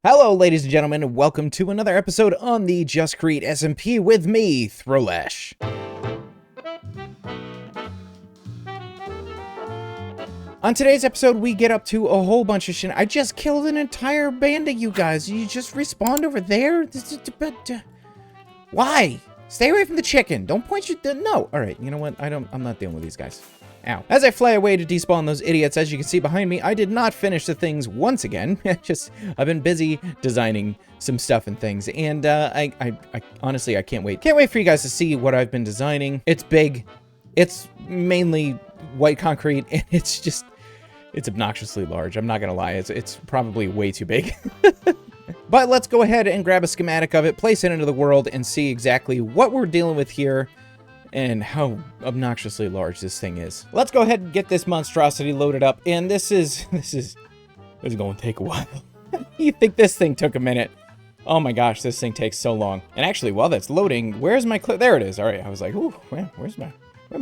Hello, ladies and gentlemen, and welcome to another episode on the Just Create SMP with me, Throwlash. On today's episode, we get up to a whole bunch of shit. I just killed an entire band of you guys. You just respawned over there? Why? Stay away from the chicken. Don't point your... No. All right, you know what? I'm not dealing with these guys. Ow. As I fly away to despawn those idiots, as you can see behind me, I did not finish the things once again. I've been busy designing some stuff and things, and I honestly, I can't wait. Can't wait for you guys to see what I've been designing. It's big. It's mainly white concrete, and it's obnoxiously large. I'm not gonna lie. It's probably way too big. But let's go ahead and grab a schematic of it, place it into the world, and see exactly what we're dealing with here and how obnoxiously large this thing is. Let's go ahead and get this monstrosity loaded up, and this is going to take a while. You think this thing took a minute? Oh my gosh, this thing takes so long. And actually, while that's loading, where's my clip? There it is. All right, I was like, ooh, where's my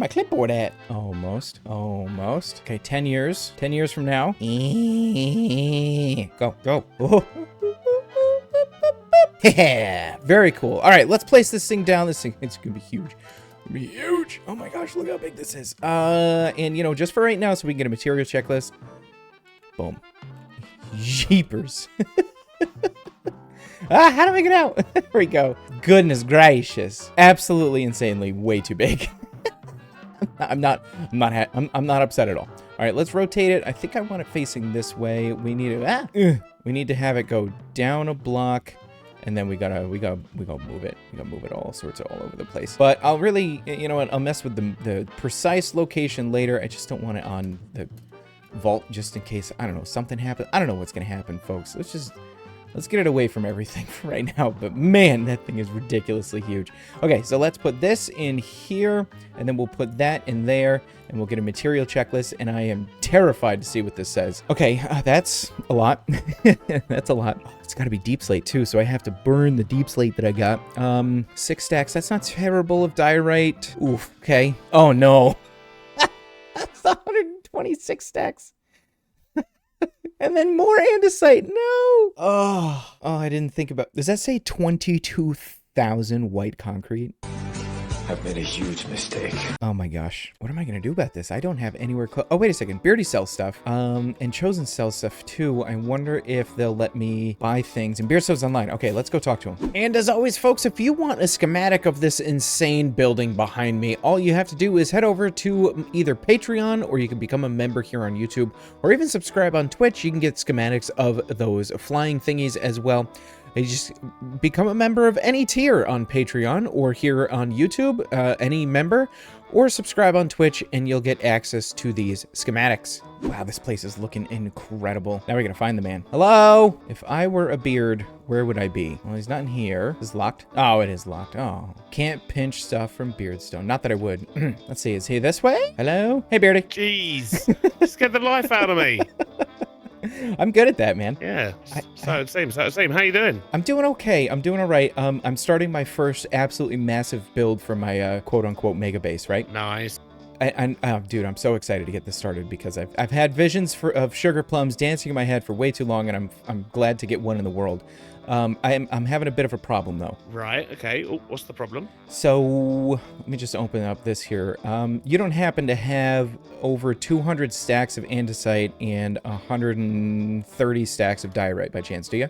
clipboard at? Almost. Okay, 10 years. 10 years from now. Go. Oh. Yeah, very cool. All right, let's place this thing down. This thing, it's gonna be huge. Huge. Oh my gosh, look how big this is. And you know, just for right now, so we can get a material checklist. Boom. Jeepers. How do I get out? There we go. Goodness gracious. Absolutely insanely way too big. I'm not upset at all. All right, let's rotate it. I think I want it facing this way. We need to have it go down a block. And then we gotta move it. We gotta move it all over the place. But I'll really, you know what? I'll mess with the precise location later. I just don't want it on the vault just in case, I don't know, something happens. I don't know what's gonna happen, folks. Let's get it away from everything for right now. But man, that thing is ridiculously huge. Okay, so let's put this in here, and then we'll put that in there, and we'll get a material checklist, and I am terrified to see what this says. Okay, that's a lot. That's a lot. Oh, it's gotta be deep slate too, so I have to burn the deep slate that I got. 6 stacks, that's not terrible of diorite. Oof, okay. Oh no. That's 126 stacks. And then more andesite. No. Oh, I didn't think about. Does that say 22,000 white concrete? I've made a huge mistake. Oh my gosh. What am I going to do about this? I don't have anywhere close. Oh, wait a second. Beardy sells stuff. And Chosen sells stuff too. I wonder if they'll let me buy things. And Beard sells online. Okay, let's go talk to him. And as always, folks, if you want a schematic of this insane building behind me, all you have to do is head over to either Patreon, or you can become a member here on YouTube, or even subscribe on Twitch. You can get schematics of those flying thingies as well. You just become a member of any tier on Patreon or here on YouTube, any member, or subscribe on Twitch, and you'll get access to these schematics. Wow, this place is looking incredible. Now we're gonna find the man. Hello? If I were a beard, where would I be? Well, he's not in here. Is it locked? Oh, it is locked. Oh, can't pinch stuff from Beardstone. Not that I would. Let's see, is he this way? Hello? Hey, Beardy. Jeez, just the life out of me. I'm good at that, man. Yeah, so it seems. How you doing? I'm doing okay. I'm doing all right. I'm starting my first absolutely massive build for my quote-unquote mega base, right? Nice. Dude, I'm so excited to get this started because I've had visions of sugar plums dancing in my head for way too long, and I'm glad to get one in the world. I'm having a bit of a problem though. Right. Okay. Oh, what's the problem? So let me just open up this here. You don't happen to have over 200 stacks of andesite and 130 stacks of diorite by chance, do you?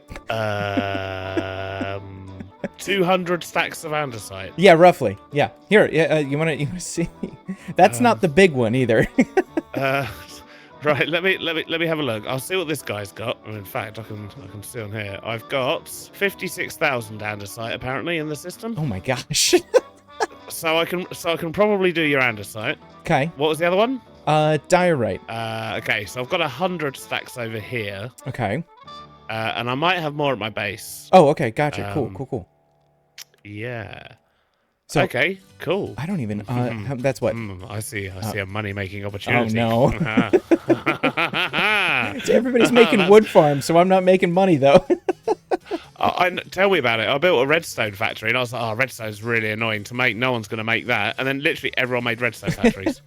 200 stacks of andesite. Yeah, roughly. Yeah. Here, you wanna see? That's not the big one either. Right, let me have a look. I'll see what this guy's got. In fact, I can see on here. I've got 56,000 andesite apparently in the system. Oh my gosh. so I can probably do your andesite. Okay. What was the other one? Diorite. Okay, so I've got 100 stacks over here. Okay. And I might have more at my base. Oh, okay, gotcha. Cool. Yeah. So, okay, cool. I don't even, that's what? I see a money-making opportunity. Oh, no. So everybody's making wood farms, so I'm not making money, though. Tell me about it. I built a redstone factory, and I was like, oh, redstone's really annoying to make. No one's going to make that. And then literally everyone made redstone factories.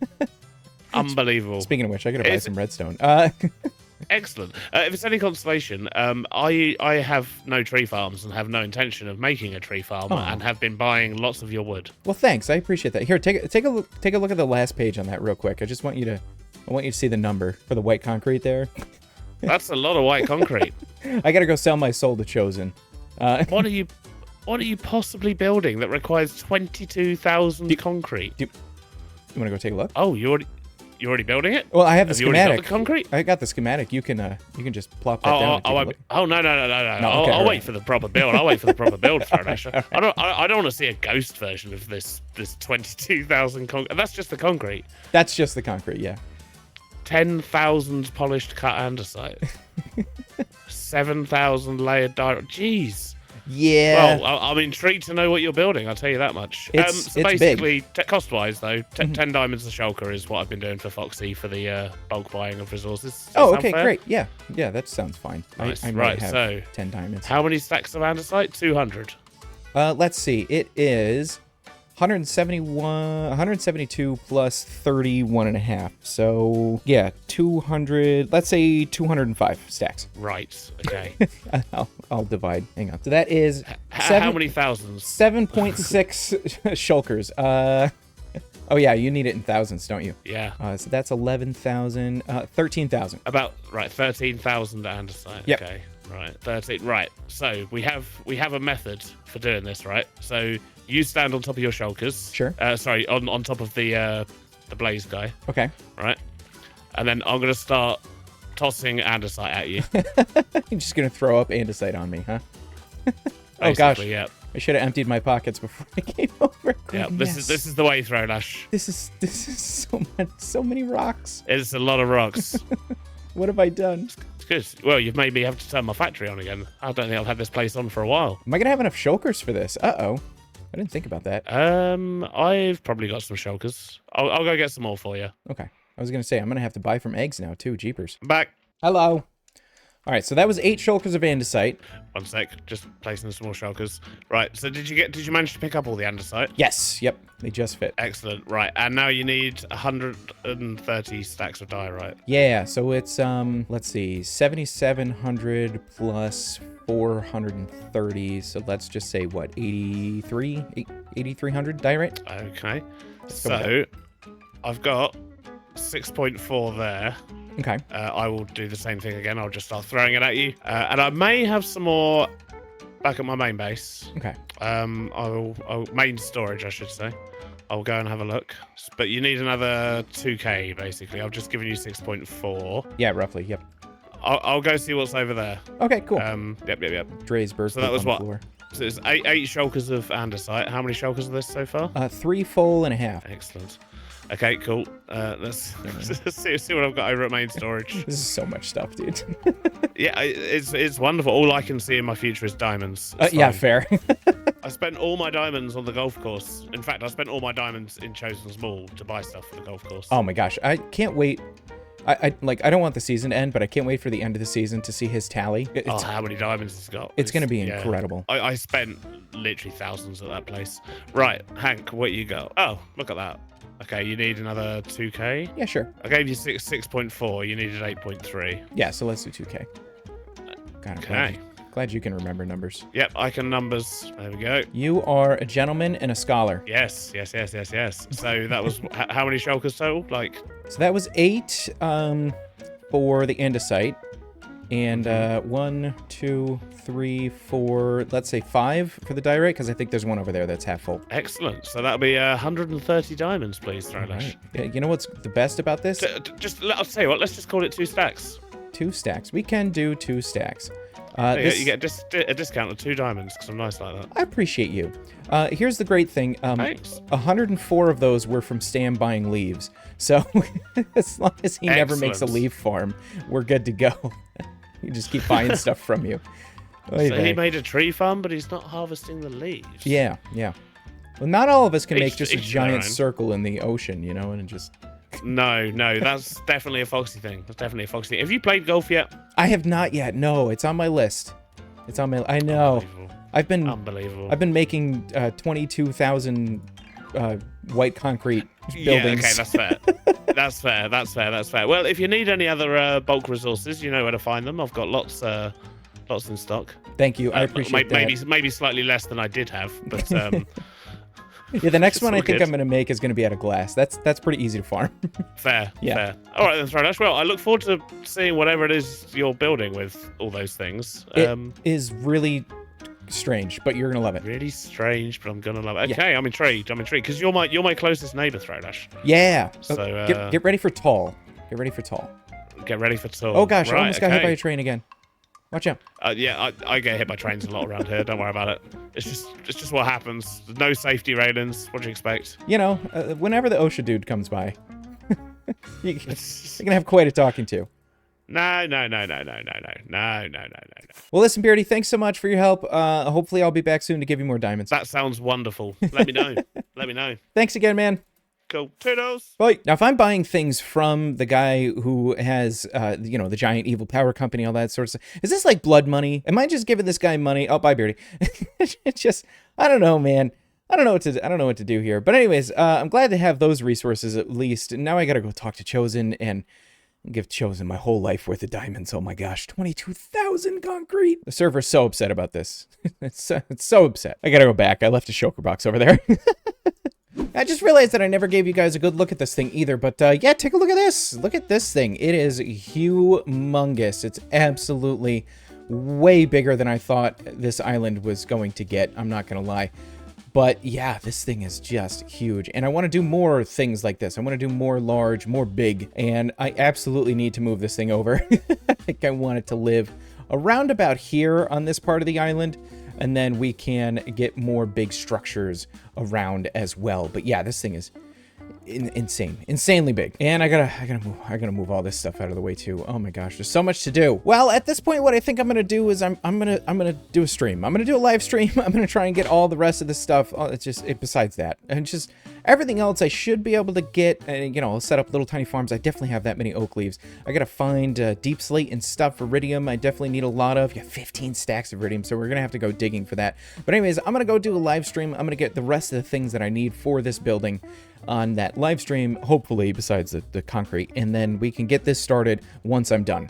Unbelievable. Speaking of which, I got to buy some redstone. Excellent. If it's any consolation, I have no tree farms and have no intention of making a tree farm, and have been buying lots of your wood. Well, thanks. I appreciate that. Here, take a look at the last page on that real quick. I want you to see the number for the white concrete there. That's a lot of white concrete. I gotta go sell my soul to Chosen. What are you possibly building that requires 22,000 concrete? You want to go take a look? Oh, you're already building it? Well, I have the Have you already got schematic. the concrete? I got the schematic. You can just plop that down. And take a look. No. okay, I'll right. wait for the proper build. I'll wait for the proper build, Frodash. I don't want to see a ghost version of this 22,000 concrete. That's just the concrete. That's just the concrete, yeah. 10,000 polished cut andesite. 7,000 layered diorite. Jeez. Yeah. Well, I'm intrigued to know what you're building. I'll tell you that much. It's basically, cost-wise though, 10 diamonds a shulker is what I've been doing for Foxy for the bulk buying of resources. Does that sound okay, fair? great. Yeah, that sounds fine. Nice. I might Right, have so 10 diamonds. How many stacks of andesite? 200. Let's see. It is 172 plus 31 and a half. So yeah, 200. Let's say 205 stacks. Right. Okay. I'll divide. Hang on. So that is How many thousands? 7.6 shulkers. Oh yeah, you need it in thousands, don't you? Yeah. So that's 11,000, 13,000. About 13,000 andesite. Yep. Okay. Right. 13. Right. So we have a method for doing this, right? So you stand on top of your shulkers. Sure. Sorry, on top of the blaze guy. Okay. Right. And then I'm gonna start tossing andesite at you. You're just gonna throw up andesite on me, huh? Oh Basically, gosh. Yeah. I should have emptied my pockets before I came over. Yeah. This is the way, Throwlash. This is so many rocks. It's a lot of rocks. What have I done? It's good. Well, you've made me have to turn my factory on again. I don't think I've had this place on for a while. Am I gonna have enough shulkers for this? Uh-oh. I didn't think about that. I've probably got some shulkers. I'll go get some more for you. Okay. I was gonna say I'm gonna have to buy from eggs now too. Jeepers. I'm back. Hello. All right. So that was 8 shulkers of andesite. 1 sec. Just placing some more shulkers. Right. So did you manage to pick up all the andesite? Yes. Yep. They just fit. Excellent. Right. And now you need 130 stacks of diorite. Yeah. So it's let's see, 7,700 plus 430. So let's just say what, 8,300 diorite. Okay. go with So I've got 6.4 there. Okay. I will do the same thing again. I'll just start throwing it at you. And I may have some more back at my main base. Okay. Main storage, I should say. I'll go and have a look. But you need another 2k, basically. I've just given you 6.4. Yeah. Roughly. Yep. I'll go see what's over there. Okay. Cool. Yep. Dre's bird. So that was on the what? floor. So it's eight shulkers of andesite. How many shulkers of this so far? 3 full and a half. Excellent. Okay, cool. Let's see what I've got over at main storage. This is so much stuff, dude. Yeah, it's wonderful. All I can see in my future is diamonds. Yeah, fair. I spent all my diamonds on the golf course. In fact, I spent all my diamonds in Chosen's Mall to buy stuff for the golf course. Oh my gosh, I can't wait. I don't want the season to end, but I can't wait for the end of the season to see his tally. How many diamonds he's got. It's going to be yeah. incredible. I spent literally thousands at that place. Right, Hank, what you got? Oh, look at that. Okay, you need another 2k? Yeah, sure. I gave you 6.4. You needed 8.3. Yeah, so let's do 2k. God, Okay. Glad you can remember numbers. Yep, I can numbers. There we go. You are a gentleman and a scholar. Yes. So that was how many shulkers total? Like. So that was 8 for the andesite. And 1, 2, 3, 4, let's say 5 for the diorite, because I think there's one over there that's half full. Excellent. So that'll be 130 diamonds, please, Throwlash. Right. Yeah, you know what's the best about this? I'll tell you what, let's just call it 2 stacks. 2 stacks. We can do 2 stacks. You get a discount of 2 diamonds, because I'm nice like that. I appreciate you. Here's the great thing. Thanks. 104 of those were from Stam buying leaves. So as long as he never makes a Excellent. leaf farm, we're good to go. You just keep buying stuff from you. Oy So vey. he made a tree farm, but he's not harvesting the leaves. Yeah. Well, not all of us can Each- make just a each their giant own. circle in the ocean, you know, and just... No, that's definitely a Foxy thing. That's definitely a Foxy thing. Have you played golf yet? I have not yet. No, it's on my list. It's on my... I know. Unbelievable. I've been Unbelievable. making 22,000 white concrete buildings. Yeah, okay, that's fair. That's fair. Well, if you need any other bulk resources, you know where to find them. I've got lots in stock. Thank you. I appreciate that. Maybe slightly less than I did have, but yeah, the next one I think good. I'm gonna make is gonna be out of glass. That's pretty easy to farm. Fair. Yeah. Fair. All right then, Throdash. Well, I look forward to seeing whatever it is you're building with all those things. It is really strange, but you're gonna love it. Really strange, but I'm gonna love it. Okay, yeah. I'm intrigued because you're my closest neighbor, Throdash. Yeah. So get ready for tall. Get ready for tall. Get ready for tall. Oh gosh, right, I almost got hit by a train again. Watch out. Yeah, I get hit by trains a lot around here. Don't worry about it. It's just what happens. There's no safety railings. What do you expect? You know, whenever the OSHA dude comes by, you're gonna have quite a talking to. No. Well, listen, Beardy, thanks so much for your help. Hopefully I'll be back soon to give you more diamonds. That sounds wonderful. Let me know. Let me know. Thanks again, man. Cool. Toodles. Bye. Now, if I'm buying things from the guy who has, the giant evil power company, all that sort of stuff, is this like blood money? Am I just giving this guy money? Oh, bye, Beardy. It's just, I don't know, man. I don't know what to do here. But anyways, I'm glad to have those resources at least. And now I gotta go talk to Chosen and give Chosen my whole life worth of diamonds. Oh my gosh, 22,000 concrete. The server's so upset about this. It's so upset. I gotta go back. I left a shulker box over there. I just realized that I never gave you guys a good look at this thing either, but yeah, take a look at this. Look at this thing. It is humongous. It's absolutely way bigger than I thought this island was going to get. I'm not gonna lie. But yeah, this thing is just huge. And I want to do more things like this. I want to do more large, more big. And I absolutely need to move this thing over. I think I want it to live around about here on this part of the island. And then we can get more big structures around as well. But yeah, this thing is insanely big. And I gotta move all this stuff out of the way too. Oh my gosh, there's so much to do. Well, at this point, what I think I'm gonna do is I'm gonna do a stream. I'm gonna do a live stream. I'm gonna try and get all the rest of this stuff. Oh, besides that, and just everything else I should be able to get. And I'll set up little tiny farms. I definitely have that many oak leaves. I gotta find deep slate and stuff. Iridium, I definitely need a lot of. Yeah, 15 stacks of iridium, so we're gonna have to go digging for that. But anyways, I'm gonna go do a live stream. I'm gonna get the rest of the things that I need for this building on that live stream, hopefully, besides the concrete, and then we can get this started once I'm done.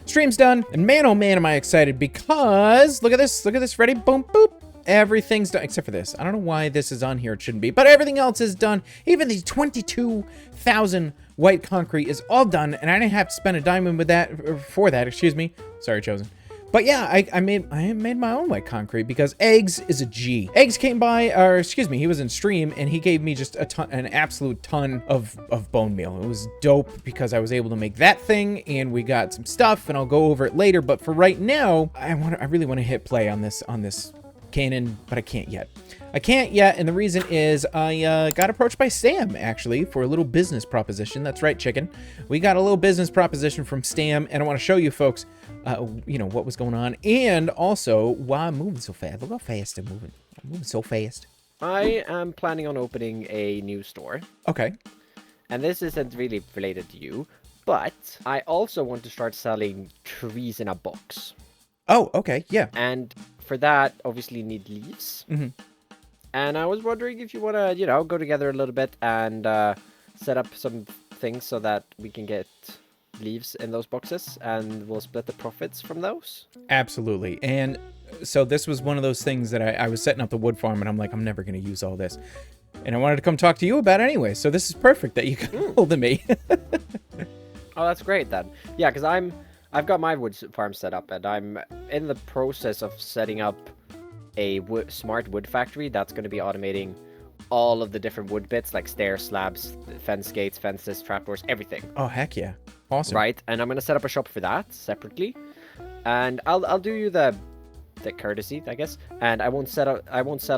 Stream's done, and man, oh man, am I excited, because look at this, ready, boom, boop, everything's done, except for this. I don't know why this is on here, it shouldn't be, but everything else is done. Even the 22,000 white concrete is all done, and I didn't have to spend a diamond with that, for that, excuse me. Sorry, Chosen. But yeah, I made my own white concrete because Eggs is a G. Eggs came by, or excuse me, he was in stream and he gave me just an absolute ton of bone meal. It was dope because I was able to make that thing and we got some stuff and I'll go over it later. But for right now, I really want to hit play on this cannon, but I can't yet. And the reason is I got approached by Sam, actually, for a little business proposition. That's right, chicken. We got a little business proposition from Sam, and I want to show you folks, what was going on, and also why I'm moving so fast. Look how fast I'm moving. I'm moving so fast. I am planning on opening a new store. Okay. And this isn't really related to you, but I also want to start selling trees in a box. Oh, okay, yeah. And for that, obviously, you need leaves. Mm-hmm. And I was wondering if you want to, go together a little bit and set up some things so that we can get leaves in those boxes and we'll split the profits from those. Absolutely. And so this was one of those things that I was setting up the wood farm and I'm like, I'm never going to use all this. And I wanted to come talk to you about it anyway. So this is perfect that you got hold of me. Oh, that's great then. Yeah, because I've got my wood farm set up and I'm in the process of setting up a smart wood factory that's going to be automating all of the different wood bits like stairs, slabs, fence gates, fences, trapdoors, everything. Oh, heck yeah. Awesome. Right, and I'm going to set up a shop for that separately. And I'll do you the courtesy, I guess, and I won't sell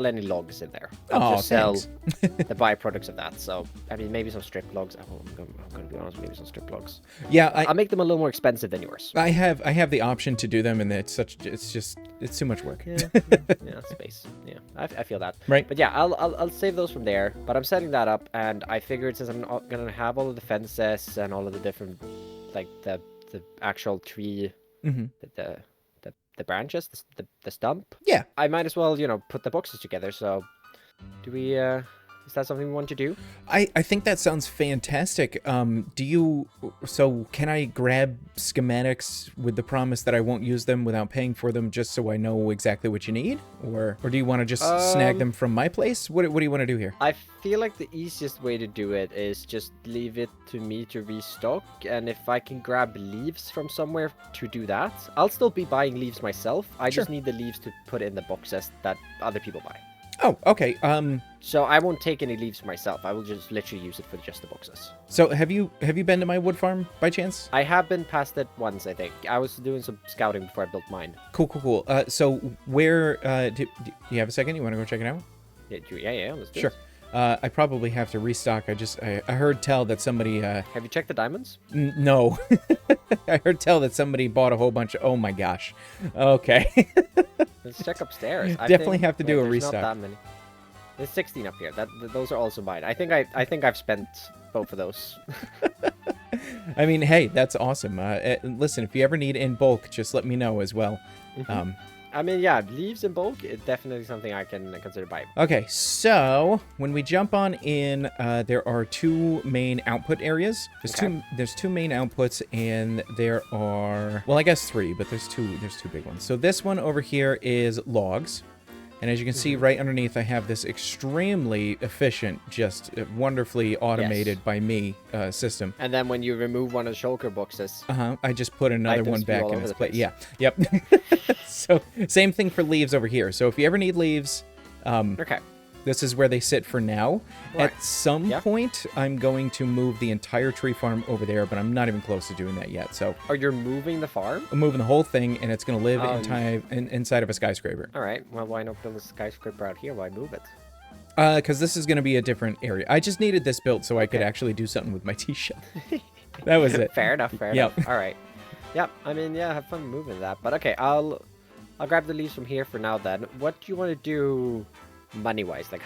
any logs in there. I'll just sell the byproducts of that. So I mean, maybe some strip logs. I'm going to be honest, maybe some strip logs. Yeah, I'll make them a little more expensive than yours. I have the option to do them, and it's too much work. Yeah, space. Yeah, I feel that. Right. But yeah, I'll save those from there. But I'm setting that up, and I figured since I'm going to have all of the fences and all of the different, like the actual tree, the branches, the stump. Yeah. I might as well, put the boxes together. So, do we Is that something we want to do? I think that sounds fantastic. So can I grab schematics with the promise that I won't use them without paying for them, just so I know exactly what you need? Or do you want to just snag them from my place? What do you want to do here? I feel like the easiest way to do it is just leave it to me to restock, and if I can grab leaves from somewhere to do that, I'll still be buying leaves myself. I just need the leaves to put in the boxes that other people buy. Oh, okay. So I won't take any leaves myself. I will just literally use it for just the boxes. So have you been to my wood farm by chance? I have been past it once, I think. I was doing some scouting before I built mine. Cool. So where do you have a second? You want to go check it out? Yeah. Let's do Sure. it. I probably have to restock. I heard tell that somebody. Have you checked the diamonds? No. I heard tell that somebody bought a whole bunch of. Oh my gosh. Okay. Let's check upstairs. Definitely have to do a restock. Not that many. There's 16 up here. Those are also mine. I think I've spent both of those. I mean, hey, that's awesome. Listen, if you ever need in bulk, just let me know as well. I mean, yeah, leaves in bulk, it's definitely something I can consider buying. Okay, so when we jump on in, there are two main output areas. There's two main outputs, and there are, well, I guess three, but there's two big ones. So this one over here is logs. And as you can see right underneath, I have this extremely efficient, just wonderfully automated by me system. And then when you remove one of the shulker boxes, I just put another one back in its place. Yeah, yep. So same thing for leaves over here. So if you ever need leaves, okay, this is where they sit for now. Right. At some point, I'm going to move the entire tree farm over there, but I'm not even close to doing that yet. So, oh, you're moving the farm? I'm moving the whole thing, and it's going to live inside of a skyscraper. All right. Well, why not build a skyscraper out here? Why move it? Because this is going to be a different area. I just needed this built so I could actually do something with my tea shop. That was it. Fair enough. All right. Yep. I mean, yeah, have fun moving that. But okay, I'll grab the leaves from here for now. Then, what do you want to do? Money-wise, like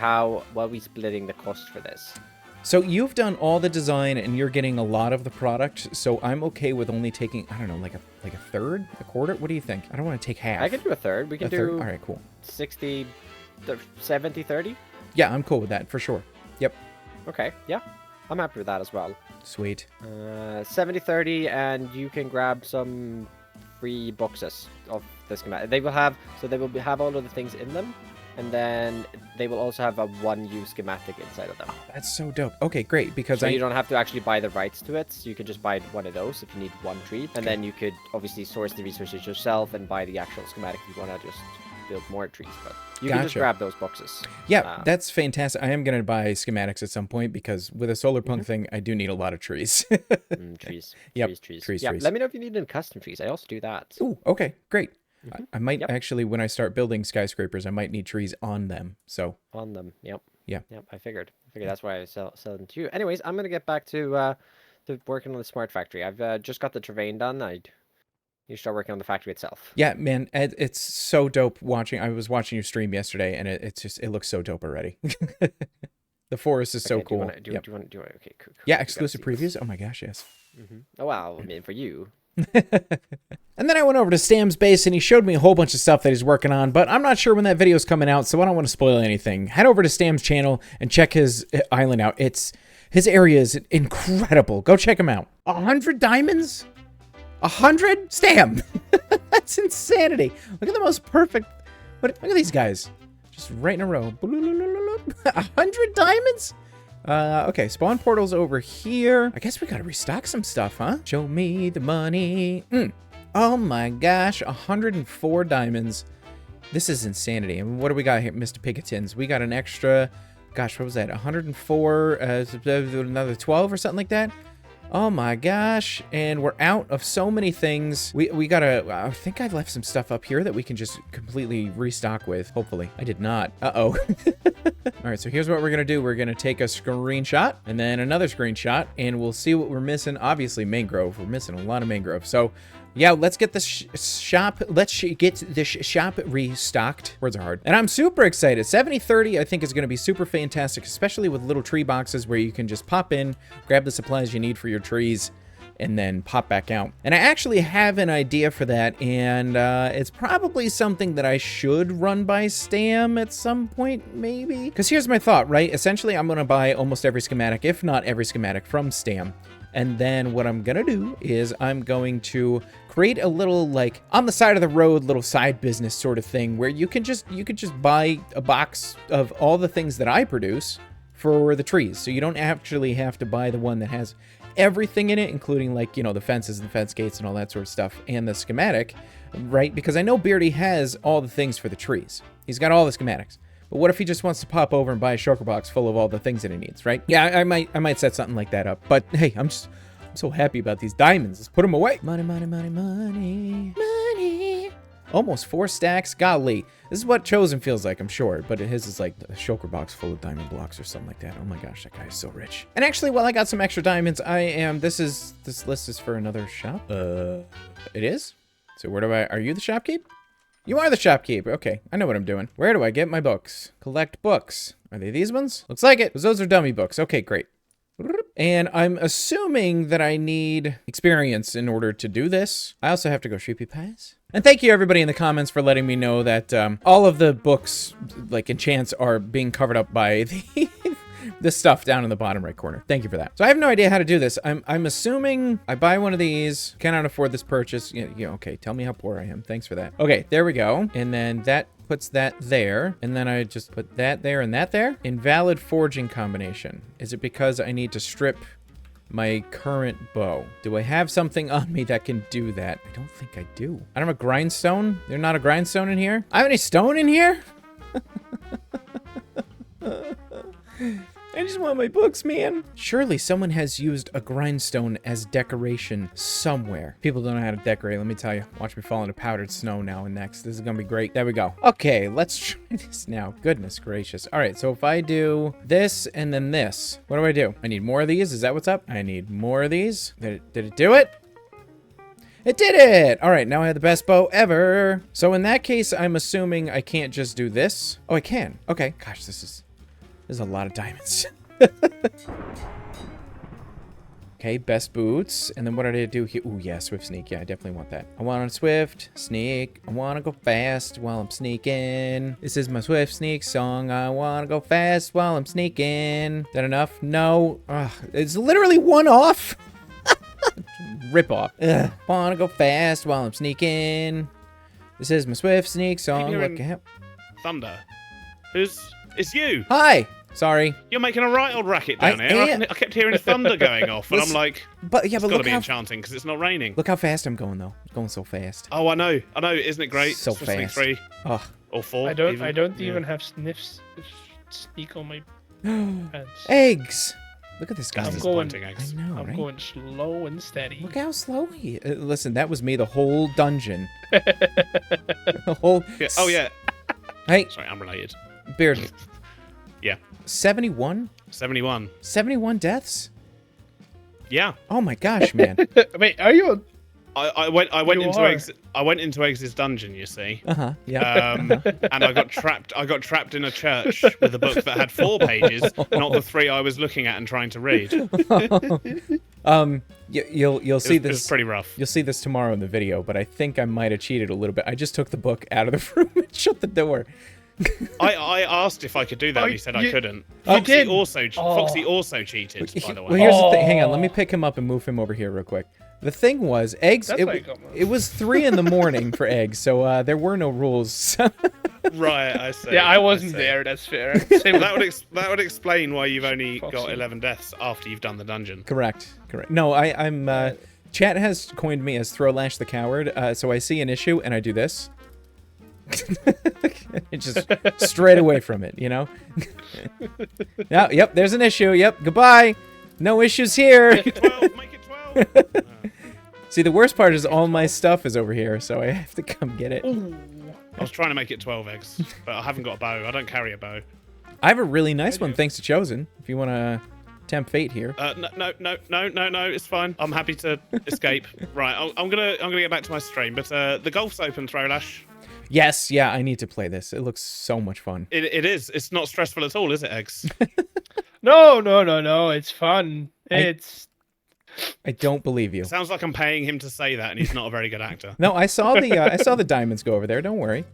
what are we splitting the cost for this? So you've done all the design and you're getting a lot of the product, so I'm okay with only taking, I don't know, like a third, a quarter. What do you think? I don't want to take half. I can do a third. We can do all right, cool. 60 70 30. Yeah, I'm cool with that for sure. Yep. Okay, yeah, I'm happy with that as well. Sweet. 70 30, and you can grab some free boxes of the schematic. They will have have all of the things in them. And then they will also have a one-use schematic inside of them. Oh, that's so dope. Okay, great. Because you don't have to actually buy the rights to it. So you can just buy one of those if you need one tree. And then you could obviously source the resources yourself and buy the actual schematic if you want to just build more trees. But you can just grab those boxes. Yeah, that's fantastic. I am going to buy schematics at some point because with a solar punk thing, I do need a lot of trees. Trees. Yep. Trees. Yeah, let me know if you need any custom trees. I also do that. Ooh, okay, great. I might actually, when I start building skyscrapers, I might need trees on them. So on them, yep. Yeah. Yep. I figured that's why I sell them to you. Anyways, I'm gonna get back to working on the smart factory. I've just got the terrain done. You start working on the factory itself. Yeah, man, it's so dope watching. I was watching your stream yesterday, and it looks so dope already. The forest is so cool. Do you want to? Okay, cool. Yeah, exclusive previews. Oh my gosh, yes. Oh wow, I mean for you. And then I went over to Stam's base and he showed me a whole bunch of stuff that he's working on, but I'm not sure when that video is coming out, so I don't want to spoil anything. Head over to Stam's channel and check his island out. His area is incredible. Go check him out. 100 diamonds? 100? Stam! That's insanity. Look at the most perfect. Look at these guys. Just right in a row. 100 diamonds? Okay, spawn portal's over here. I guess we gotta restock some stuff, huh? Show me the money. Oh my gosh, 104 diamonds. This is insanity. And what do we got here, Mr. Piketins? We got an extra, gosh, what was that? 104, another 12 or something like that? Oh my gosh, and we're out of so many things. We gotta, I think I've left some stuff up here that we can just completely restock with, hopefully. I did not. Uh-oh. All right, so here's what we're gonna do. We're gonna take a screenshot and then another screenshot, and we'll see what we're missing. Obviously, mangrove. We're missing a lot of mangrove. So yeah, let's get the shop. Let's get the shop restocked. Words are hard. And I'm super excited. 70-30, I think, is going to be super fantastic, especially with little tree boxes where you can just pop in, grab the supplies you need for your trees, and then pop back out. And I actually have an idea for that, and it's probably something that I should run by Stam at some point, maybe. Because here's my thought, right? Essentially, I'm going to buy almost every schematic, if not every schematic, from Stam. And then what I'm gonna do is I'm going to create a little, like, on the side of the road little side business sort of thing where you could just buy a box of all the things that I produce for the trees. So you don't actually have to buy the one that has everything in it, including, like, you know, the fences and the fence gates and all that sort of stuff, and the schematic, right? Because I know Beardy has all the things for the trees. He's got all the schematics. But what if he just wants to pop over and buy a shulker box full of all the things that he needs, right? Yeah, I might set something like that up. But hey, I'm so happy about these diamonds. Let's put them away. Money, money, money, money, money. Almost 4 stacks. Golly, this is what Chosen feels like, I'm sure. But his is like a shulker box full of diamond blocks or something like that. Oh my gosh, that guy is so rich. And actually, while I got some extra diamonds, this list is for another shop. It is? So where are you the shopkeep? You are the shopkeep. Okay, I know what I'm doing. Where do I get my books? Collect books. Are they these ones? Looks like it, 'cause those are dummy books. Okay, great. And I'm assuming that I need experience in order to do this. I also have to go sheepy pies. And thank you everybody in the comments for letting me know that all of the books, like enchants, are being covered up by the stuff down in the bottom right corner. Thank you for that. So I have no idea how to do this. I'm assuming I buy one of these. Cannot afford this purchase. Okay, tell me how poor I am. Thanks for that. Okay, there we go. And then that puts that there. And then I just put that there and that there. Invalid forging combination. Is it because I need to strip my current bow? Do I have something on me that can do that? I don't think I do. I don't have a grindstone. There's not a grindstone in here. I have any stone in here? I just want my books, man. Surely someone has used a grindstone as decoration somewhere. People don't know how to decorate, let me tell you. Watch me fall into powdered snow now and next. This is gonna be great. There we go. Okay, let's try this now. Goodness gracious. All right, so if I do this and then this, what do I do? I need more of these. Is that what's up? I need more of these. Did it do it? It did it! All right, now I have the best bow ever. So in that case, I'm assuming I can't just do this. Oh, I can. Okay. Gosh, there's a lot of diamonds. Okay, best boots. And then what did I do here? Ooh, yeah, swift sneak. Yeah, I definitely want that. I want a swift sneak. I want to go fast while I'm sneaking. This is my swift sneak song. I want to go fast while I'm sneaking. Is that enough? No. Ugh, it's literally one off. Rip off. Ugh. Want to go fast while I'm sneaking. This is my swift sneak song. Look at Thunder. It's you. Hi. Sorry. You're making a right old racket down here. I kept hearing thunder going off, and I'm like, but it's got to be enchanting because it's not raining. Look how fast I'm going, though. I'm going so fast. Oh, I know. Isn't it great? So fast. 3 or 4. I don't even have sneak on my pants. Eggs. Look at this guy. I'm going slow and steady. Look how slow he is. Listen, that was me the whole dungeon. The whole. Yeah. Oh yeah. Hey. Sorry, I'm related. Beard. Yeah. 71? 71. 71 deaths? Yeah. Oh my gosh, man. Wait, are you? I went into Eggs' dungeon, you see. Yeah. And I got trapped in a church with a book that had 4 pages, not the 3 I was looking at and trying to read. You'll see this. It was pretty rough. You'll see this tomorrow in the video, but I think I might have cheated a little bit. I just took the book out of the room and shut the door. I asked if I could do that, and he said I couldn't. Foxy also cheated, by the way. Well, here's the thing. Hang on, let me pick him up and move him over here real quick. The thing was, Eggs, it was 3 in the morning for Eggs, so there were no rules. Right, I see. Yeah, I wasn't there, that's fair. That would explain why you've only got 11 deaths after you've done the dungeon. Correct. No, I'm chat has coined me as Throwlash the Coward, so I see an issue and I do this. Just straight away from it, you know? Yep, there's an issue. Yep, goodbye. No issues here. Make it 12. See, the worst part is all my stuff is over here, so I have to come get it. Ooh. I was trying to make it 12 eggs, but I haven't got a bow. I don't carry a bow. I have a really nice one, thanks to Chosen. If you want to tempt fate here. No, it's fine. I'm happy to escape. Right, I'm gonna get back to my stream, but the golf's open, Throwlash. Yes, yeah, I need to play this. It looks so much fun. It is. It's not stressful at all, is it, Eggs? No. It's fun. It's I don't believe you. Sounds like I'm paying him to say that, and he's not a very good actor. No, I saw the diamonds go over there. Don't worry.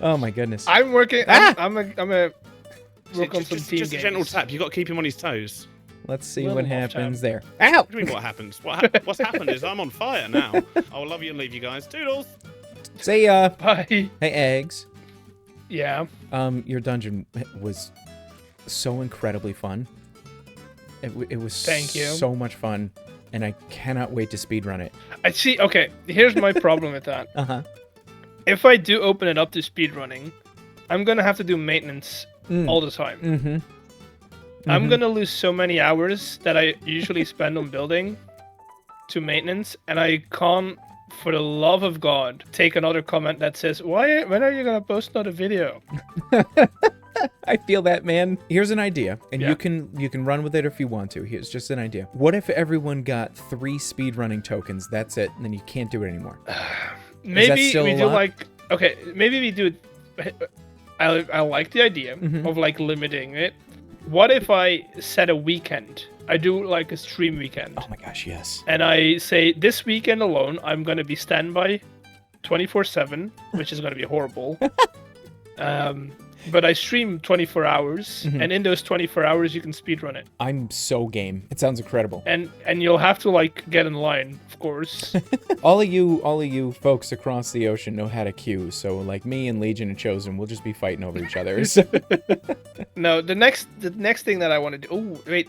Oh my goodness. I'm working. I'm a work on some Just team a gentle games. tap. You got to keep him on his toes. Let's see Little what off happens tab. there. Ow! What do you mean what happens? What's happened is I'm on fire now. I will love you and leave you guys. Toodles. Say Bye. hey eggs. Yeah. Your dungeon was so incredibly fun. It was Thank you. so much fun, and I cannot wait to speedrun it. I see. Okay, here's my problem with that. Uh-huh. If I do open it up to speedrunning, I'm gonna have to do maintenance Mm. all the time. Mm-hmm. I'm gonna lose so many hours that I usually spend on building to maintenance, and I can't, for the love of God, take another comment that says, when are you gonna post another video? I feel that, man. Here's an idea, and Yeah. you can run with it if you want to. Here's just an idea. What if everyone got 3 speedrunning tokens? That's it, and then you can't do it anymore. Maybe still we a do lot? like, okay, maybe we do it. I like the idea Mhm. of like limiting it. What if I set a weekend? I do like a stream weekend. Oh my gosh, yes. And I say this weekend alone, I'm gonna be standby 24/7, which is gonna be horrible. But I stream 24 hours, Mhm. and in those 24 hours, you can speedrun it. I'm so game. It sounds incredible. And you'll have to like get in line, of course. All of you folks across the ocean know how to queue, so like me and Legion and Chosen, we'll just be fighting over each other. So. No, the next thing that I want to do. Oh wait,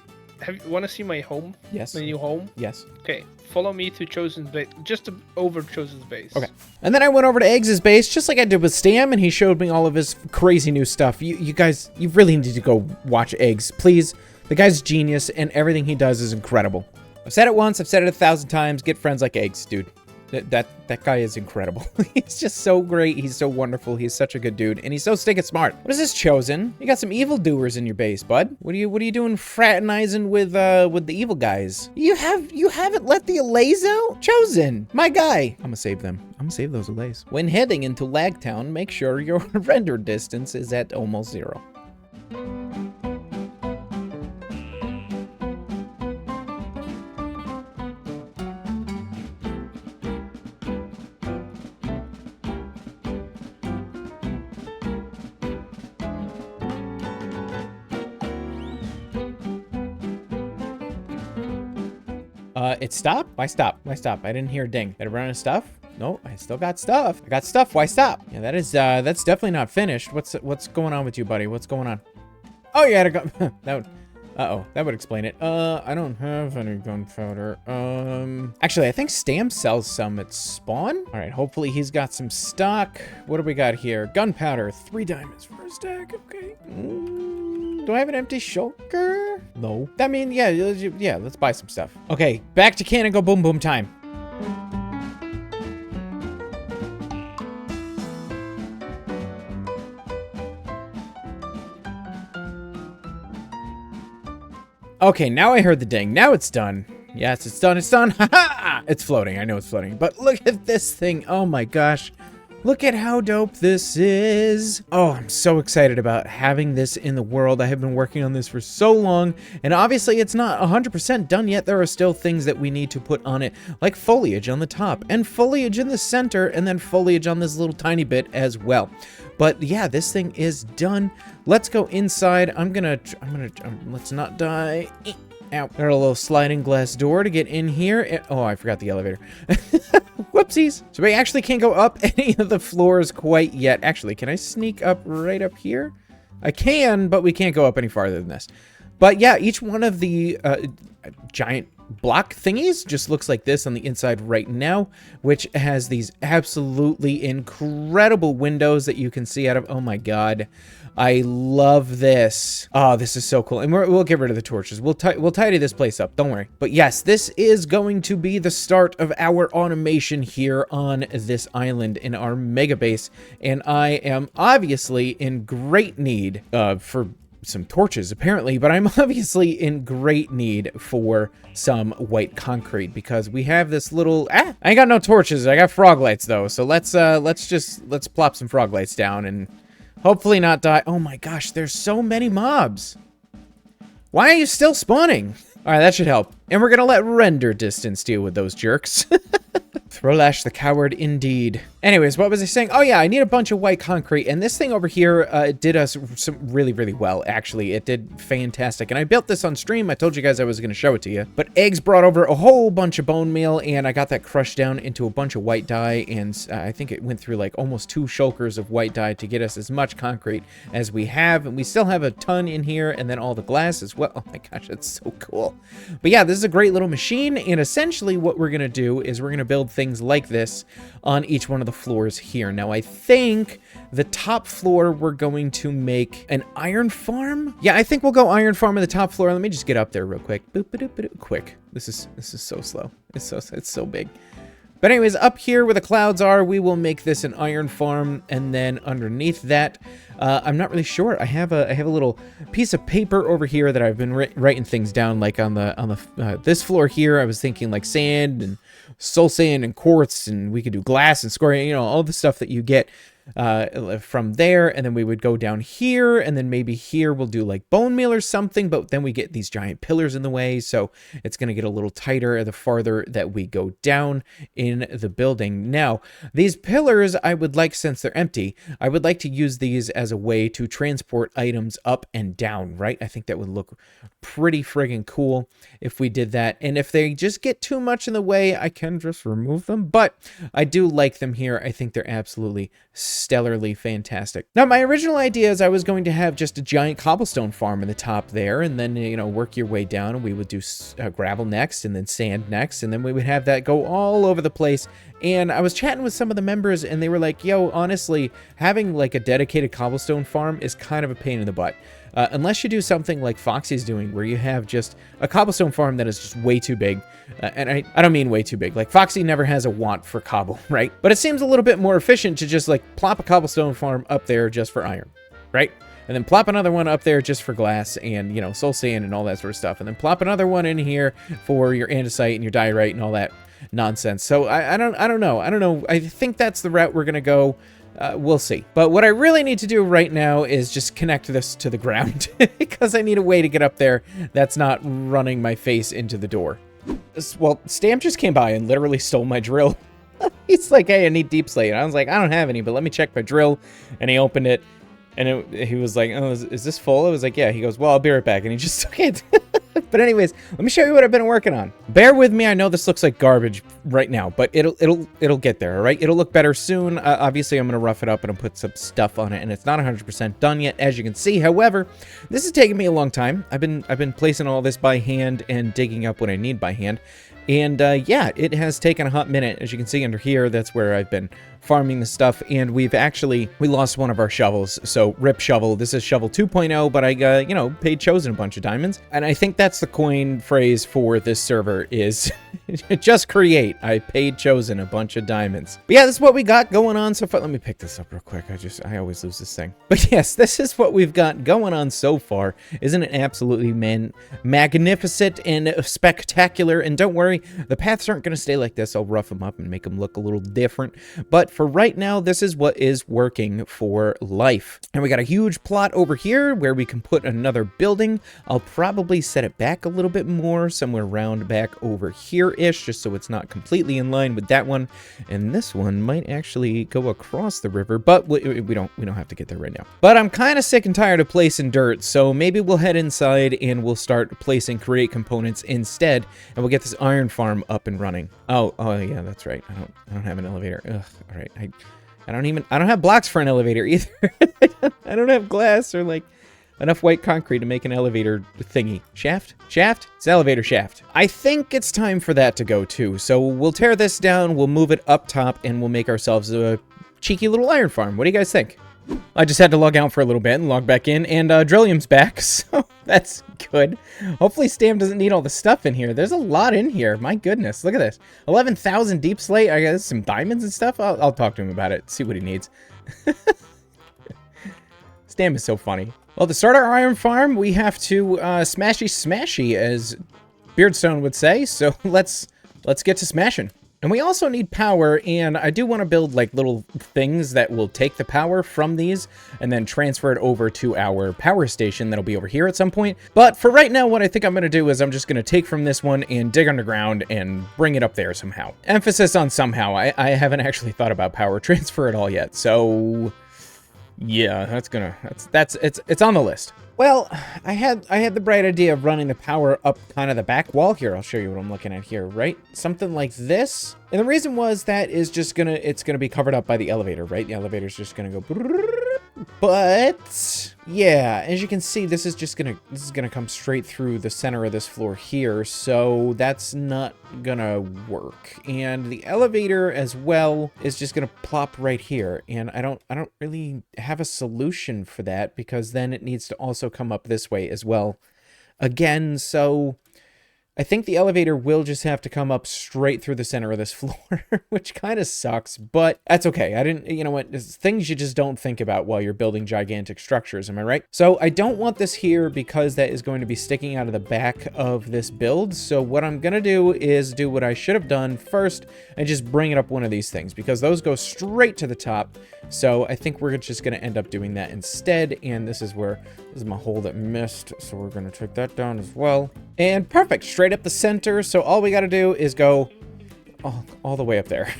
want to see my home? Yes. My new home. Yes. Okay, follow me to Chosen's base, just over Chosen's base. Okay. And then I went over to Eggs' base, just like I did with Stam, and he showed me all of his crazy new stuff. You guys, you really need to go watch Eggs, please. The guy's genius, and everything he does is incredible. I've said it once, I've said it 1,000 times. Get friends like Eggs, dude. That guy is incredible. He's just so great. He's so wonderful. He's such a good dude, and he's so stinking smart. What is this, Chosen? You got some evildoers in your base, bud. What are you doing fraternizing with the evil guys? You haven't let the allays out? Chosen, my guy. I'm gonna save them. I'm gonna save those allays. When heading into Lagtown, make sure your render distance is at almost 0. It stopped? Why stop? Why stop? I didn't hear a ding. Did I run out of stuff? No, I still got stuff. I got stuff. Why stop? Yeah, that's definitely not finished. What's going on with you, buddy? What's going on? Oh, you had a gun. That would explain it. I don't have any gunpowder. Actually, I think Stam sells some at spawn. All right, hopefully he's got some stock. What do we got here? Gunpowder, 3 diamonds for a stack. Okay. Do I have an empty shulker? No. I mean, yeah, let's buy some stuff. Okay, back to Cannon Go Boom Boom time. Okay, now I heard the ding. Now it's done. Yes, it's done. It's done. Ha-ha! It's floating. I know it's floating. But look at this thing. Oh my gosh. Look at how dope this is. Oh, I'm so excited about having this in the world. I have been working on this for so long, and obviously it's not 100% done yet. There are still things that we need to put on it, like foliage on the top, and foliage in the center, and then foliage on this little tiny bit as well. But yeah, this thing is done. Let's go inside. Let's not die. Ow. Got a little sliding glass door to get in here. Oh, I forgot the elevator. Whoopsies. So we actually can't go up any of the floors quite yet. Actually, can I sneak up right up here? I can, but we can't go up any farther than this. But yeah, each one of the giant block thingies just looks like this on the inside right now, which has these absolutely incredible windows that you can see out of. Oh my god. I love this. Oh, this is so cool. And we'll get rid of the torches. We'll tidy this place up. Don't worry. But yes, this is going to be the start of our automation here on this island in our mega base. And I am obviously in great need for some torches, apparently. But I'm obviously in great need for some white concrete because we have this little... I ain't got no torches. I got frog lights, though. So let's plop some frog lights down and... hopefully not die. Oh my gosh, there's so many mobs. Why are you still spawning? All right, that should help. And we're gonna let render distance deal with those jerks. Throlash the coward indeed. Anyways, what was I saying? Oh yeah, I need a bunch of white concrete, and this thing over here did us really, really well, actually. It did fantastic, and I built this on stream. I told you guys I was going to show it to you. But Eggs brought over a whole bunch of bone meal, and I got that crushed down into a bunch of white dye, and I think it went through like almost 2 shulkers of white dye to get us as much concrete as we have, and we still have a ton in here, and then all the glass as well. Oh my gosh, that's so cool. But yeah, this is a great little machine, and essentially what we're going to do is we're going to build things like this on each one of the floors here. Now, I think the top floor we're going to make an iron farm. Yeah, I think we'll go iron farm on the top floor. Let me just get up there real quick. Boop, ba-doop, ba-doop. Quick. This is so slow. It's so big. But anyways, up here where the clouds are, we will make this an iron farm, and then underneath that, I'm not really sure. I have a little piece of paper over here that I've been writing things down. Like on the this floor here, I was thinking like sand and soul sand and quartz, and we could do glass and scoria, you know, all the stuff that you get from there. And then we would go down here, and then maybe here we'll do like bone meal or something, but then we get these giant pillars in the way, so it's going to get a little tighter the farther that we go down in the building. Now, these pillars, I would like, since they're empty, I would like to use these as a way to transport items up and down, right? I think that would look pretty friggin' cool if we did that. And if they just get too much in the way, I can just remove them, but I do like them here. I think they're absolutely stellarly fantastic. Now, my original idea is I was going to have just a giant cobblestone farm in the top there, and then, you know, work your way down, and we would do gravel next, and then sand next, and then we would have that go all over the place. And I was chatting with some of the members, and they were like, yo, honestly, having like a dedicated cobblestone farm is kind of a pain in the butt. Unless you do something like Foxy's doing, where you have just a cobblestone farm that is just way too big. And I don't mean way too big. Like, Foxy never has a want for cobble, right? But it seems a little bit more efficient to just, like, plop a cobblestone farm up there just for iron, right? And then plop another one up there just for glass and, you know, soul sand and all that sort of stuff. And then plop another one in here for your andesite and your diorite and all that nonsense. So I don't know. I think that's the route we're going to go. We'll see. But what I really need to do right now is just connect this to the ground because I need a way to get up there that's not running my face into the door. Well, Stamp just came by and literally stole my drill. He's like, hey, I need deep slate. And I was like, I don't have any, but let me check my drill. And he opened it, and he was like, oh, is this full? I was like, yeah. He goes, well, I'll be right back. And he just took it. But anyways, let me show you what I've been working on. Bear with me. I know this looks like garbage right now, but it'll get there, all right? It'll look better soon. Obviously, I'm going to rough it up and I'll put some stuff on it, and it's not 100% done yet, as you can see. However, this has taken me a long time. I've been placing all this by hand and digging up what I need by hand. And yeah, it has taken a hot minute. As you can see under here, that's where I've been farming the stuff, and we lost one of our shovels, so rip shovel. This is shovel 2.0, but I you know, paid Chosen a bunch of diamonds, and I think that's the coin phrase for this server is just create. I paid Chosen a bunch of diamonds. But yeah, this is what we got going on so far. Let me pick this up real quick. I always lose this thing. But yes, this is what we've got going on so far. Isn't it absolutely magnificent and spectacular? And don't worry, the paths aren't going to stay like this. I'll rough them up and make them look a little different, but for right now, this is what is working for life. And we got a huge plot over here where we can put another building. I'll probably set it back a little bit more, somewhere around back over here-ish, just so it's not completely in line with that one. And this one might actually go across the river, but we don't have to get there right now. But I'm kind of sick and tired of placing dirt, so maybe we'll head inside and we'll start placing create components instead, and we'll get this iron farm up and running. Oh yeah, that's right. I don't have an elevator. Ugh, all right. I don't have blocks for an elevator either. I don't have glass or like enough white concrete to make an elevator thingy. Shaft? It's elevator shaft. I think it's time for that to go too. So we'll tear this down, we'll move it up top, and we'll make ourselves a cheeky little iron farm. What do you guys think? I just had to log out for a little bit and log back in, and Drillium's back, so that's good. Hopefully Stam doesn't need all the stuff in here. There's a lot in here. My goodness, look at this. 11,000 deep slate. I guess some diamonds and stuff. I'll talk to him about it, see what he needs. Stam is so funny. Well, to start our iron farm, we have to smashy, as Beardstone would say, so let's get to smashing. And we also need power, and I do want to build like little things that will take the power from these and then transfer it over to our power station that'll be over here at some point. But for right now, what I think I'm going to do is I'm just going to take from this one and dig underground and bring it up there somehow. Emphasis on somehow. I haven't actually thought about power transfer at all yet. So yeah, it's on the list. Well, I had the bright idea of running the power up kind of the back wall here. I'll show you what I'm looking at here, right? Something like this. And the reason was that is just it's gonna be covered up by the elevator, right? The elevator's just gonna go. But yeah, as you can see, this is gonna come straight through the center of this floor here, so that's not gonna work. And the elevator as well is just gonna plop right here, and I don't really have a solution for that, because then it needs to also come up this way as well again. So I think the elevator will just have to come up straight through the center of this floor, which kind of sucks, but that's okay. You know what, it's things you just don't think about while you're building gigantic structures, am I right? So I don't want this here because that is going to be sticking out of the back of this build. So what I'm gonna do is do what I should have done first and just bring it up one of these things, because those go straight to the top. So I think we're just gonna end up doing that instead. And this is my hole that missed. So we're gonna take that down as well. And perfect, straight up the center. So all we got to do is go all the way up there.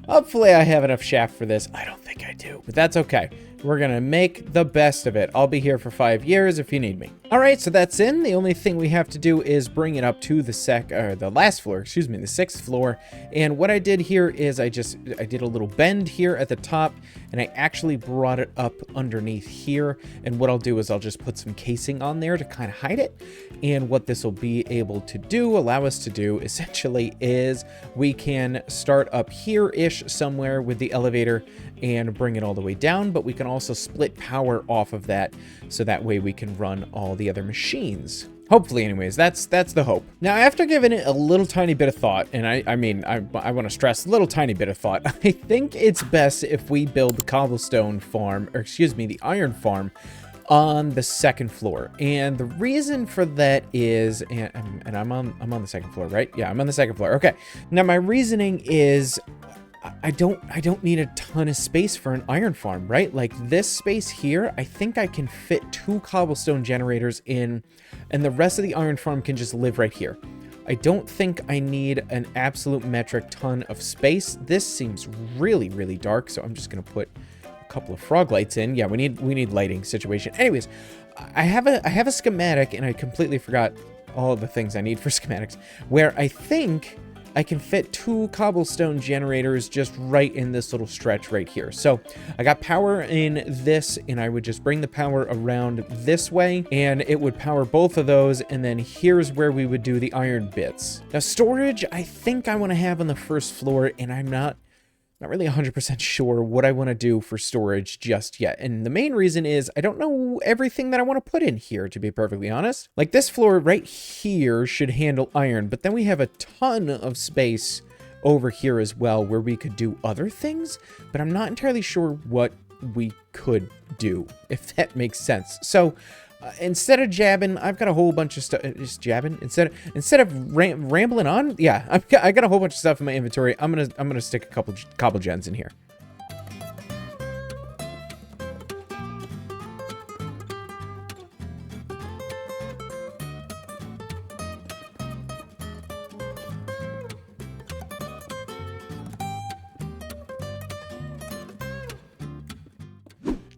Hopefully I have enough shaft for this. I don't think I do, but that's okay. We're gonna make the best of it. I'll be here for 5 years if you need me. All right, so that's in. The only thing we have to do is bring it up to the last floor, excuse me, the 6th floor. And what I did here is I did a little bend here at the top, and I actually brought it up underneath here. And what I'll do is I'll just put some casing on there to kind of hide it. And what this will be able to do, allow us to do essentially, is we can start up here-ish somewhere with the elevator and bring it all the way down, but we can also split power off of that, so that way we can run all the other machines. Hopefully, anyways, that's the hope. Now, after giving it a little tiny bit of thought, and I want to stress, little tiny bit of thought, I think it's best if we build the cobblestone farm, or excuse me, the iron farm, on the 2nd floor. And the reason for that is, and I'm on the 2nd floor, right? Yeah, I'm on the 2nd floor. Okay. Now, my reasoning is, I don't need a ton of space for an iron farm, right? Like this space here, I think I can fit 2 cobblestone generators in, and the rest of the iron farm can just live right here. I don't think I need an absolute metric ton of space. This seems really, really dark, so I'm just gonna put a couple of frog lights in. Yeah, we need lighting situation. Anyways, I have a schematic, and I completely forgot all of the things I need for schematics, where I think I can fit 2 cobblestone generators just right in this little stretch right here. So I got power in this, and I would just bring the power around this way, and it would power both of those. And then here's where we would do the iron bits. Now, storage, I think I want to have on the 1st floor, and I'm not really 100% sure what I want to do for storage just yet. And the main reason is I don't know everything that I want to put in here, to be perfectly honest. Like this floor right here should handle iron, but then we have a ton of space over here as well where we could do other things, but I'm not entirely sure what we could do, if that makes sense. So instead of jabbing, I've got a whole bunch of stuff. Just jabbing instead of rambling on. Yeah, I got a whole bunch of stuff in my inventory. I'm gonna stick a couple cobble gens in here.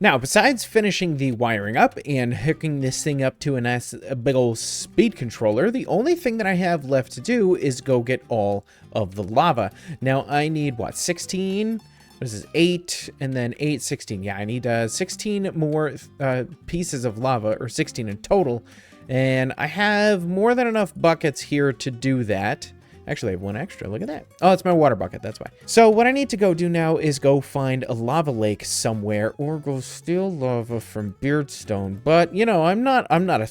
Now, besides finishing the wiring up and hooking this thing up to a big old speed controller, the only thing that I have left to do is go get all of the lava. Now, I need, what, 16? This is 8, and then 8, 16. Yeah, I need 16 more pieces of lava, or 16 in total. And I have more than enough buckets here to do that. Actually, I have 1 extra. Look at that. Oh, it's my water bucket. That's why. So what I need to go do now is go find a lava lake somewhere, or go steal lava from Beardstone. But you know, I'm not a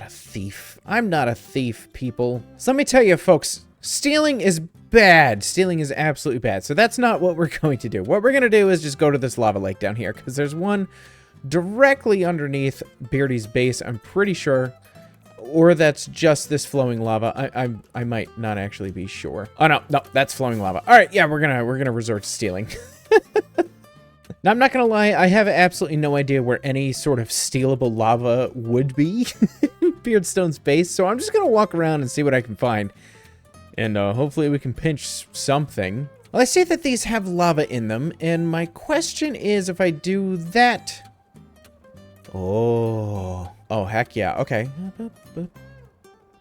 thief. I'm not a thief, people. So let me tell you, folks, stealing is bad. Stealing is absolutely bad. So that's not what we're going to do. What we're going to do is just go to this lava lake down here, because there's one directly underneath Beardy's base, I'm pretty sure. or that's just this flowing lava. I might not actually be sure. Oh no, that's flowing lava. All right, yeah, we're gonna resort to stealing. Now, I'm not gonna lie, I have absolutely no idea where any sort of stealable lava would be in Beardstone's base, so I'm just gonna walk around and see what I can find. And hopefully we can pinch something. Well, I see that these have lava in them, and my question is if I do that... Oh, heck yeah, okay.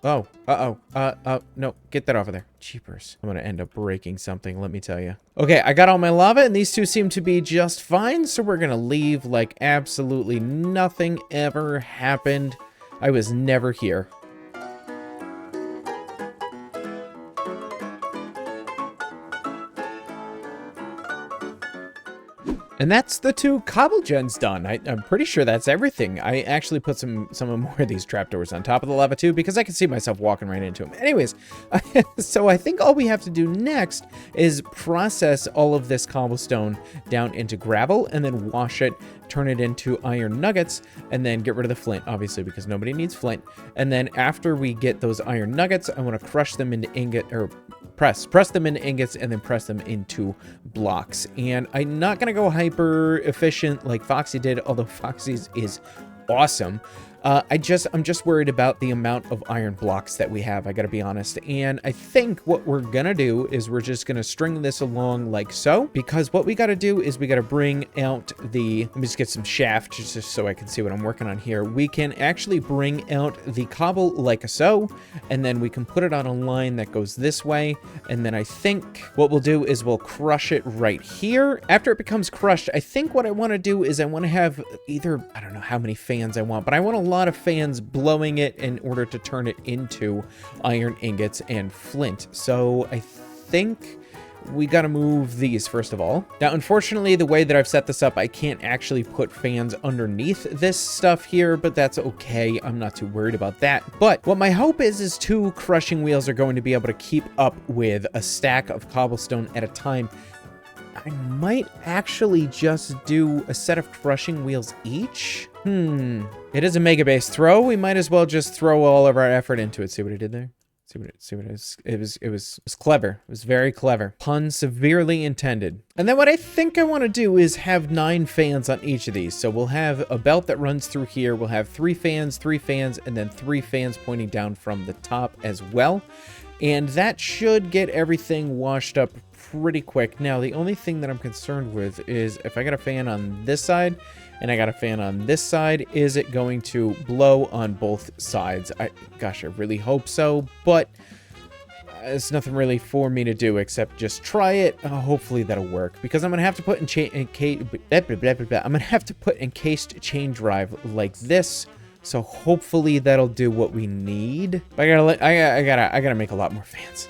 Oh, no, get that off of there. Jeepers. I'm gonna end up breaking something, let me tell you. Okay, I got all my lava, and these two seem to be just fine, so we're gonna leave like absolutely nothing ever happened. I was never here. And that's the 2 cobble gens done. I'm pretty sure that's everything. I actually put some more of these trapdoors on top of the lava too, because I can see myself walking right into them. Anyways, so I think all we have to do next is process all of this cobblestone down into gravel and then wash it, turn it into iron nuggets, and then get rid of the flint, obviously, because nobody needs flint. And then after we get those iron nuggets, I want to crush them into press them into ingots and then press them into blocks. And I'm not gonna go hyper efficient like Foxy did, although Foxy's is awesome. I'm just worried about the amount of iron blocks that we have, I gotta be honest. And I think what we're gonna do is we're just gonna string this along like so, because what we gotta do is we gotta bring out the, let me just get some shaft just so I can see what I'm working on here. We can actually bring out the cobble like so, and then we can put it on a line that goes this way. And then I think what we'll do is we'll crush it right here. After it becomes crushed, I think what I wanna do is I wanna have either, I don't know how many fans I want, but I want a lot of fans blowing it in order to turn it into iron ingots and flint. So I think we got to move these first of all. Now, unfortunately, the way that I've set this up, I can't actually put fans underneath this stuff here, but that's okay. I'm not too worried about that. But what my hope is 2 crushing wheels are going to be able to keep up with a stack of cobblestone at a time. I might actually just do a set of crushing wheels each. It is a mega base throw. We might as well just throw all of our effort into it. See what I did there? See what it is? It was clever. It was very clever. Pun severely intended. And then what I think I want to do is have 9 fans on each of these. So we'll have a belt that runs through here. We'll have 3 fans, and then 3 fans pointing down from the top as well. And that should get everything washed up pretty quick. Now, the only thing that I'm concerned with is if I got a fan on this side and I got a fan on this side, is it going to blow on both sides? Gosh, I really hope so, but it's nothing really for me to do except just try it. Hopefully that'll work, because I'm gonna have to put encased chain drive like this. So hopefully that'll do what we need. I gotta make a lot more fans.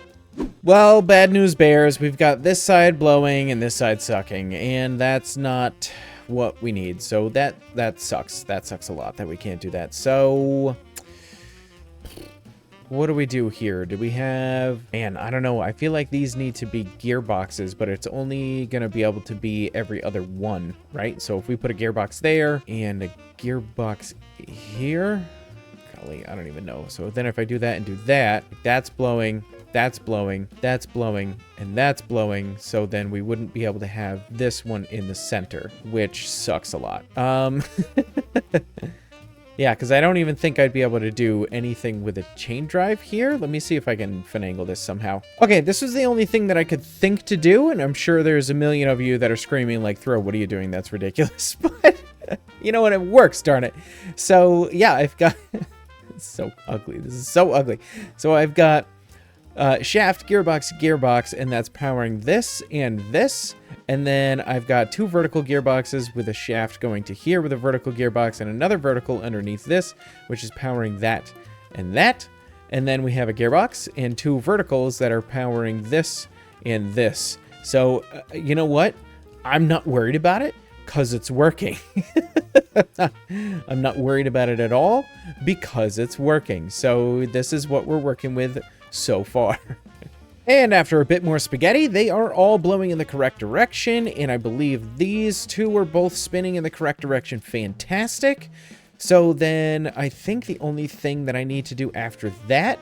Well, bad news bears. We've got this side blowing and this side sucking, and that's not what we need. So that sucks. That sucks a lot that we can't do that. So what do we do here? Do we have... Man, I don't know. I feel like these need to be gearboxes, but it's only going to be able to be every other one, right? So if we put a gearbox there and a gearbox here... Golly, I don't even know. So then if I do that and do that, that's blowing, that's blowing, that's blowing, and that's blowing. So then we wouldn't be able to have this one in the center, which sucks a lot. Yeah, because I don't even think I'd be able to do anything with a chain drive here. Let me see if I can finagle this somehow. Okay, this was the only thing that I could think to do, and I'm sure there's a million of you that are screaming like, Throw, what are you doing? That's ridiculous. But you know what? It works, darn it. So yeah, I've got... It's so ugly. This is so ugly. So I've got shaft, gearbox, and that's powering this and this. And then I've got 2 vertical gearboxes with a shaft going to here with a vertical gearbox and another vertical underneath this, which is powering that and that. And then we have a gearbox and 2 verticals that are powering this and this. So, you know what? I'm not worried about it because it's working. I'm not worried about it at all because it's working. So this is what we're working with so far. And after a bit more spaghetti, they are all blowing in the correct direction. And I believe these 2 are both spinning in the correct direction. Fantastic. So then I think the only thing that I need to do after that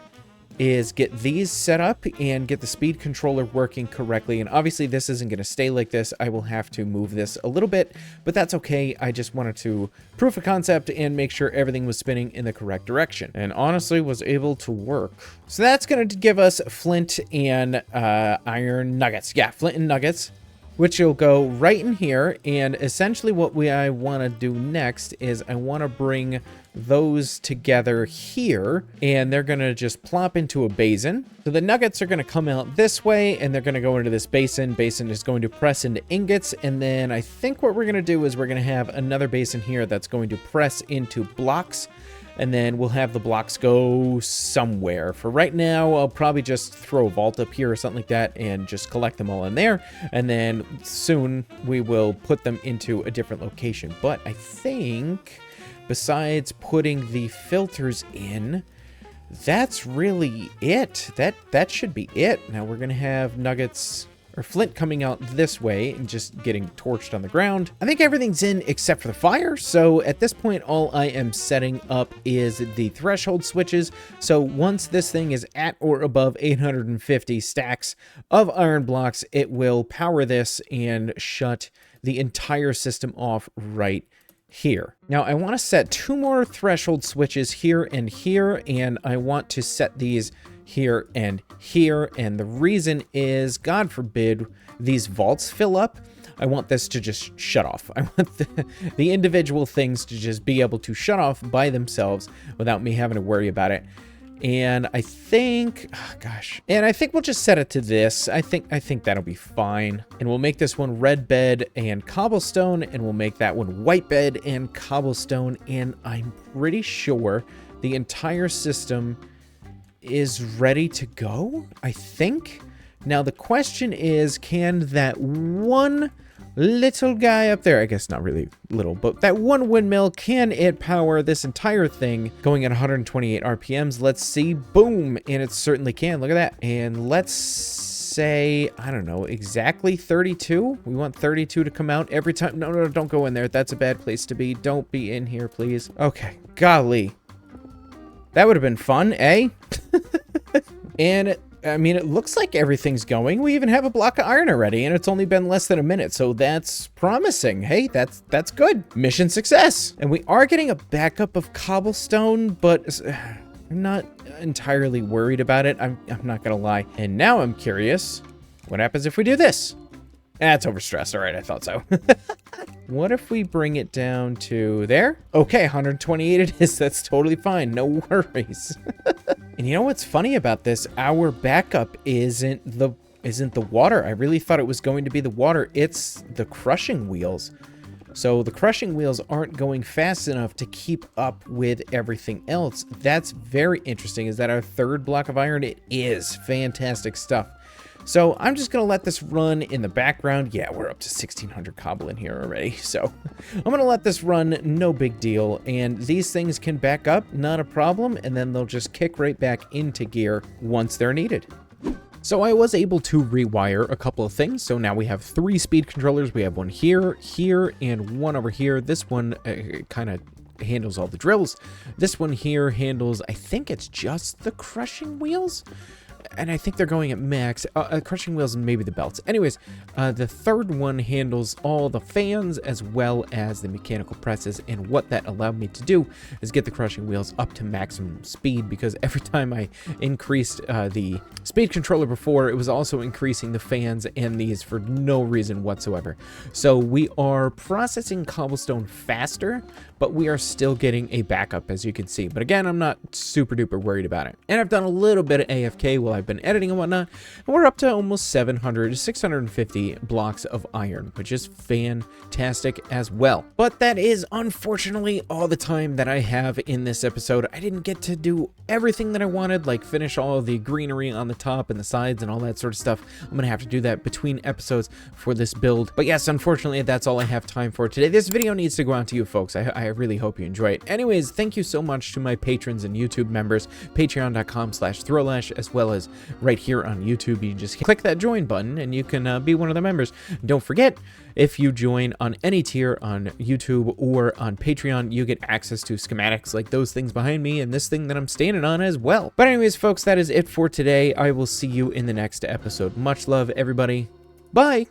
is get these set up and get the speed controller working correctly. And obviously this isn't going to stay like this. I will have to move this a little bit, but that's okay. I just wanted to proof of concept and make sure everything was spinning in the correct direction, and honestly was able to work. So that's going to give us flint and iron nuggets. Yeah, flint and nuggets, which will go right in here. And essentially what I want to do next is I want to bring those together here, and they're going to just plop into a basin. So the nuggets are going to come out this way, and they're going to go into this basin. Basin is going to press into ingots, and then I think what we're going to do is we're going to have another basin here that's going to press into blocks, and then we'll have the blocks go somewhere. For right now, I'll probably just throw a vault up here or something like that and just collect them all in there. And then soon we will put them into a different location. But I think besides putting the filters in, that's really it. That should be it. Now we're gonna have nuggets or flint coming out this way and just getting torched on the ground. I think everything's in except for the fire. So at this point, all I am setting up is the threshold switches. So once this thing is at or above 850 stacks of iron blocks, it will power this and shut the entire system off right here. Now I want to set 2 more threshold switches here, and I want to set these here and here. And the reason is, God forbid these vaults fill up, I want this to just shut off. I want the individual things to just be able to shut off by themselves without me having to worry about it. And I think, and I think we'll just set it to this. I think that'll be fine. And we'll make this one red bed and cobblestone, and we'll make that one white bed and cobblestone. And I'm pretty sure the entire system is ready to go, I think. Now the question is, can that one little guy up there, I guess not really little, but that one windmill, can it power this entire thing going at 128 RPMs? Let's see. Boom. And it certainly can. Look at that. And let's say, I don't know, exactly 32. We want 32 to come out every time. No, don't go in there. That's a bad place to be. Don't be in here, please. Okay. Golly. That would have been fun, eh? And I mean, it looks like everything's going. We even have a block of iron already, and it's only been less than a minute, so that's promising. Hey, that's good. Mission success. And we are getting a backup of cobblestone, but I'm not entirely worried about it. I'm not gonna lie. And now I'm curious, what happens if we do this? That's overstressed. All right, I thought so. What if we bring it down to there? Okay, 128 it is. That's totally fine. No worries. And you know what's funny about this? Our backup isn't the water. I really thought it was going to be the water. It's the crushing wheels. So the crushing wheels aren't going fast enough to keep up with everything else. That's very interesting. Is that our third block of iron? It is. Fantastic stuff. So I'm just going to let this run in the background. Yeah, we're up to 1600 cobble in here already. So I'm going to let this run, no big deal. And these things can back up, not a problem. And then they'll just kick right back into gear once they're needed. So I was able to rewire a couple of things. So now we have 3 speed controllers. We have one here, here, and one over here. This one kind of handles all the drills. This one here handles, I think it's just the crushing wheels. And I think they're going at max. Crushing wheels and maybe the belts. Anyways, the third one handles all the fans as well as the mechanical presses. And what that allowed me to do is get the crushing wheels up to maximum speed, because every time I increased the speed controller before, it was also increasing the fans and these for no reason whatsoever. So we are processing cobblestone faster, but we are still getting a backup, as you can see. But again, I'm not super duper worried about it. And I've done a little bit of AFK while I've been editing and whatnot, and we're up to almost 650 blocks of iron, which is fantastic as well. But that is unfortunately all the time that I have in this episode. I didn't get to do everything that I wanted, like finish all of the greenery on the top and the sides and all that sort of stuff. I'm gonna have to do that between episodes for this build. But yes, unfortunately, that's all I have time for today. This video needs to go out to you folks. I really hope you enjoy it. Anyways, thank you so much to my patrons and YouTube members, patreon.com/throwlash, as well as does right here on YouTube. You just click that join button and you can be one of the members. Don't forget, if you join on any tier on YouTube or on Patreon, you get access to schematics like those things behind me and this thing that I'm standing on as well. But anyways, folks, that is it for today. I will see you in the next episode. Much love, everybody. Bye!